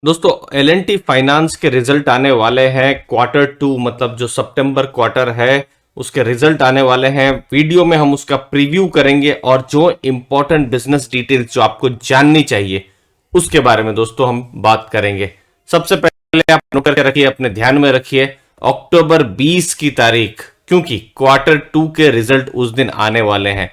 दोस्तों L&T finance के result आने वाले हैं Q2 मतलब जो सितंबर क्वार्टर है उसके रिजल्ट आने वाले हैं। वीडियो में हम उसका प्रीव्यू करेंगे और जो इंपॉर्टेंट बिजनेस डिटेल्स जो आपको जाननी चाहिए उसके बारे में दोस्तों हम बात करेंगे। सबसे पहले आप नोट करके रखिए, अपने ध्यान में रखिए अक्टूबर 20 की तारीख, क्योंकि Q2 के रिजल्ट उस दिन आने वाले हैं।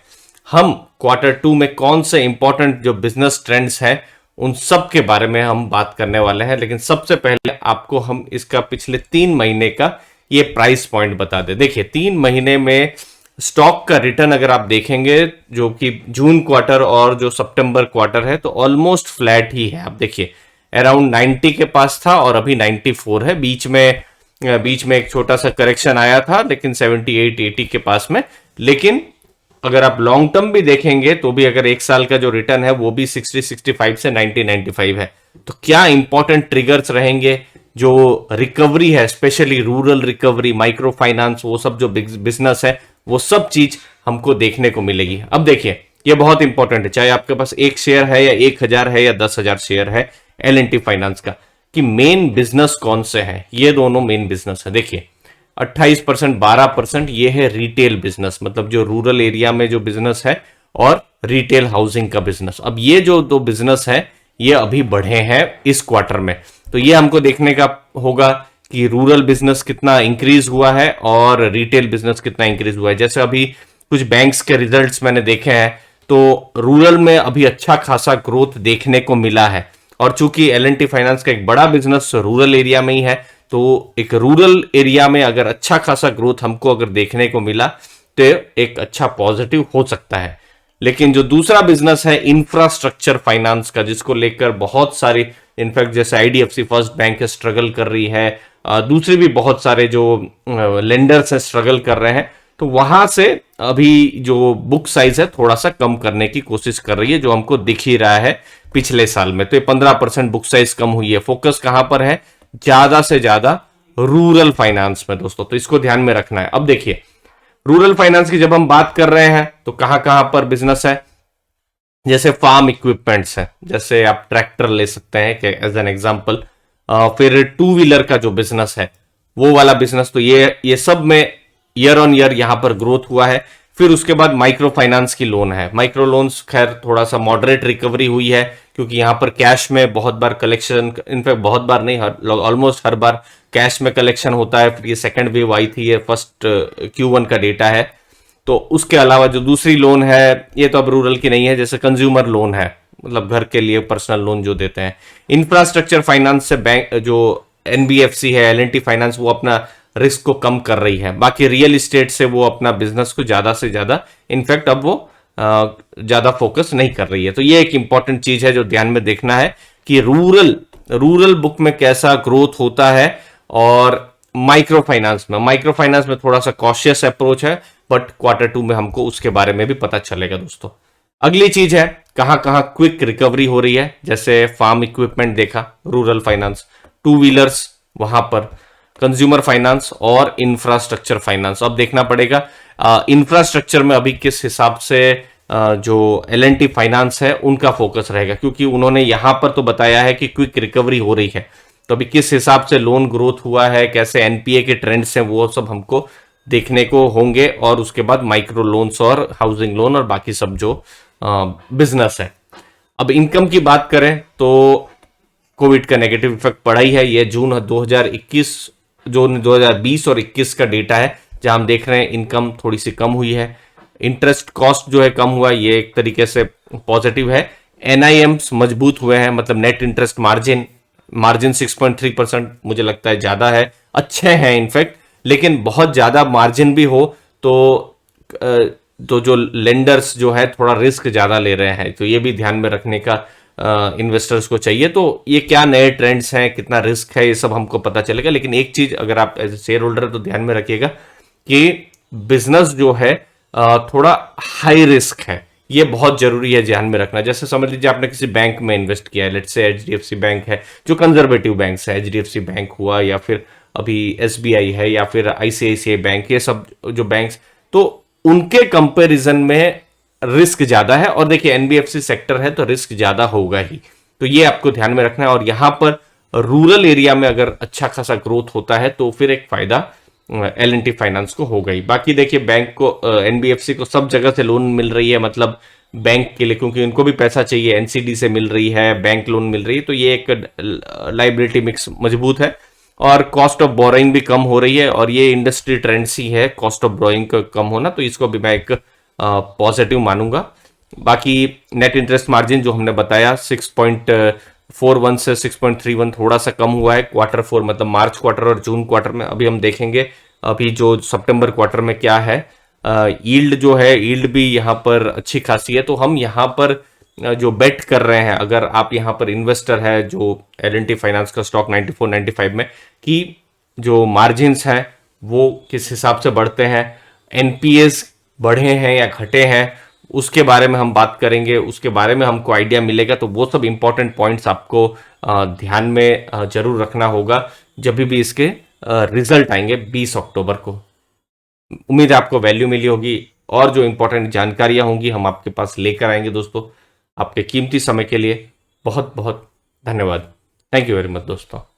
हम Q2 में कौन से इंपॉर्टेंट जो बिजनेस ट्रेंड्स हैं उन सब के बारे में हम बात करने वाले हैं। लेकिन सबसे पहले आपको हम इसका पिछले 3 महीने का ये प्राइस पॉइंट बता दें। देखिए 3 महीने में स्टॉक का रिटर्न अगर आप देखेंगे जो कि जून क्वार्टर और जो सितंबर क्वार्टर है तो ऑलमोस्ट फ्लैट ही है। आप देखिए अराउंड 90 के पास था और अभी 94 है। बीच में एक छोटा सा करेक्शन आया था लेकिन 78-80 के पास में। लेकिन अगर आप लॉन्ग टर्म भी देखेंगे तो भी अगर एक साल का जो रिटर्न है वो भी 60-65 से 90-95 है। तो क्या इंपॉर्टेंट ट्रिगर्स रहेंगे, जो रिकवरी है specially rural recovery, micro finance, वो सब जो बिजनेस है वो सब चीज हमको देखने को मिलेगी। अब देखिए ये बहुत इंपॉर्टेंट है, चाहे आपके पास 1 शेयर है या 1,000 है या 10,000 शेयर है L&T फाइनेंस का, कि मेन बिजनेस कौन से है। ये दोनों मेन बिजनेस है। देखिए 28%, 12% ये है रिटेल बिजनेस, मतलब जो रूरल एरिया में जो बिजनेस है और रिटेल हाउसिंग का बिजनेस। अब ये जो दो बिजनेस है ये अभी बढ़े हैं इस क्वार्टर में, तो ये हमको देखने का होगा कि रूरल बिजनेस कितना इंक्रीज हुआ है और रिटेल बिजनेस कितना इंक्रीज हुआ है। जैसे अभी कुछ बैंक्स के रिजल्ट्स मैंने देखे हैं तो रूरल में अभी अच्छा खासा ग्रोथ देखने को मिला है। और चूंकि L&T फाइनेंस का एक बड़ा बिजनेस रूरल एरिया में ही है तो एक रूरल एरिया में अगर अच्छा खासा ग्रोथ हमको अगर देखने को मिला तो एक अच्छा पॉजिटिव हो सकता है। लेकिन जो दूसरा बिजनेस है इंफ्रास्ट्रक्चर फाइनेंस का, जिसको लेकर बहुत सारी इनफैक्ट जैसे IDFC फर्स्ट बैंक स्ट्रगल कर रही है, दूसरे भी बहुत सारे जो लेंडर्स है स्ट्रगल कर रहे हैं, तो वहां से अभी जो बुक साइज है थोड़ा सा कम करने की कोशिश कर रही है, जो हमको दिख ही रहा है पिछले साल में। तो ये 15% बुक साइज कम हुई है। फोकस कहां पर है? ज्यादा से ज्यादा रूरल फाइनेंस में दोस्तों, तो इसको ध्यान में रखना है। अब देखिए रूरल फाइनेंस की जब हम बात कर रहे हैं तो कहां कहां पर बिजनेस है, जैसे फार्म इक्विपमेंट्स है, जैसे आप ट्रैक्टर ले सकते हैं एज एन एग्जांपल, फिर टू व्हीलर का जो बिजनेस है वो वाला बिजनेस, तो ये सब में ईयर ऑन ईयर यहां पर ग्रोथ हुआ है। फिर उसके बाद माइक्रो फाइनेंस की लोन है। माइक्रो लोन्स खैर थोड़ा सा मॉडरेट रिकवरी हुई है क्योंकि यहां पर कैश में बहुत बार कलेक्शन, इनफैक्ट बहुत बार नहीं, ऑलमोस्ट हर बार कैश में कलेक्शन होता है। फिर ये सेकंड वेव आई थी, ये फर्स्ट Q1 का डेटा है। तो उसके अलावा जो दूसरी लोन है ये तो अब रूरल की नहीं है, जैसे कंज्यूमर लोन है, मतलब घर के लिए पर्सनल लोन जो देते हैं। इंफ्रास्ट्रक्चर फाइनेंस से बैंक जो NBFC है L&T फाइनेंस, वो अपना रिस्क को कम कर रही है। बाकी रियल इस्टेट से वो अपना बिजनेस को ज्यादा से ज्यादा, इनफैक्ट अब वो ज्यादा फोकस नहीं कर रही है। तो ये एक इंपॉर्टेंट चीज है जो ध्यान में देखना है कि रूरल बुक में कैसा ग्रोथ होता है। और माइक्रो फाइनेंस में थोड़ा सा कॉशियस अप्रोच है, बट Q2 में हमको उसके बारे में भी पता चलेगा दोस्तों। अगली चीज है कहां कहां क्विक रिकवरी हो रही है, जैसे फार्म इक्विपमेंट देखा रूरल फाइनेंस, टू व्हीलर्स वहां पर, कंज्यूमर फाइनेंस और इंफ्रास्ट्रक्चर फाइनेंस। अब देखना पड़ेगा इंफ्रास्ट्रक्चर में अभी किस हिसाब से जो L&T फाइनेंस है उनका फोकस रहेगा, क्योंकि उन्होंने यहां पर तो बताया है कि क्विक रिकवरी हो रही है, तो अभी किस हिसाब से लोन ग्रोथ हुआ है, कैसे NPA के ट्रेंड्स हैं, वो सब हमको देखने को होंगे। और उसके बाद माइक्रो लोन्स और हाउसिंग लोन और बाकी सब जो बिजनेस है। अब इनकम की बात करें तो कोविड का नेगेटिव इफेक्ट पड़ा ही है। ये जून 2021, जो 2020 और 21 का डेटा है, जहां हम देख रहे हैं इनकम थोड़ी सी कम हुई है। इंटरेस्ट कॉस्ट जो है कम हुआ, ये एक तरीके से पॉजिटिव है। NIMs मजबूत हुए हैं, मतलब नेट इंटरेस्ट मार्जिन 6.3% मुझे लगता है ज्यादा है, अच्छे हैं इनफैक्ट। लेकिन बहुत ज्यादा मार्जिन भी हो तो जो लेंडर्स जो है थोड़ा रिस्क ज्यादा ले रहे हैं, तो ये भी ध्यान में रखने का इन्वेस्टर्स को चाहिए। तो ये क्या नए ट्रेंड्स हैं, कितना रिस्क है, ये सब हमको पता चलेगा। लेकिन एक चीज अगर आप एज ए शेयर होल्डर तो ध्यान में रखिएगा कि बिजनेस जो है थोड़ा हाई रिस्क है, ये बहुत जरूरी है ध्यान में रखना। जैसे समझ लीजिए आपने किसी बैंक में इन्वेस्ट किया है, लेट्स से HDFC बैंक है, जो कंजर्वेटिव बैंक है, HDFC बैंक हुआ या फिर अभी SBI है या फिर ICICI बैंक, ये सब जो बैंक्स, तो उनके कंपैरिजन में रिस्क ज्यादा है। और देखिए NBFC सेक्टर है तो रिस्क ज्यादा होगा ही, तो ये आपको ध्यान में रखना है। और यहां पर रूरल एरिया में अगर अच्छा खासा ग्रोथ होता है तो फिर एक फायदा L&T फाइनेंस को हो गई। बाकी देखिए बैंक को NBFC को सब जगह से लोन मिल रही है, मतलब बैंक के लिए, क्योंकि उनको भी पैसा चाहिए, NCD से मिल रही है, बैंक लोन मिल रही है, तो ये एक लाइबिलिटी मिक्स मजबूत है और कॉस्ट ऑफ बोरोइंग भी कम हो रही है और ये इंडस्ट्री ट्रेंड्स ही है कॉस्ट ऑफ बोरोइंग का कम होना, तो इसको भी मैं एक पॉजिटिव मानूंगा। बाकी नेट इंटरेस्ट मार्जिन जो हमने बताया 6.41 से 6.31 थोड़ा सा कम हुआ है Q4, मतलब मार्च क्वार्टर और जून क्वार्टर में। अभी हम देखेंगे अभी जो सितंबर क्वार्टर में क्या है। यील्ड जो है, यील्ड भी यहाँ पर अच्छी खासी है, तो हम यहाँ पर जो बेट कर रहे हैं, अगर आप यहाँ पर इन्वेस्टर है जो L&T फाइनेंस का स्टॉक 94-95 में, कि जो मार्जिन्स हैं वो किस हिसाब से बढ़ते हैं, NPAs बढ़े हैं या घटे हैं, उसके बारे में हम बात करेंगे, उसके बारे में हमको आइडिया मिलेगा। तो वो सब इंपॉर्टेंट पॉइंट्स आपको ध्यान में जरूर रखना होगा जब भी इसके रिजल्ट आएंगे 20 अक्टूबर को। उम्मीद है आपको वैल्यू मिली होगी और जो इंपॉर्टेंट जानकारियां होंगी हम आपके पास लेकर आएंगे। दोस्तों, आपके कीमती समय के लिए बहुत बहुत धन्यवाद। थैंक यू वेरी मच दोस्तों।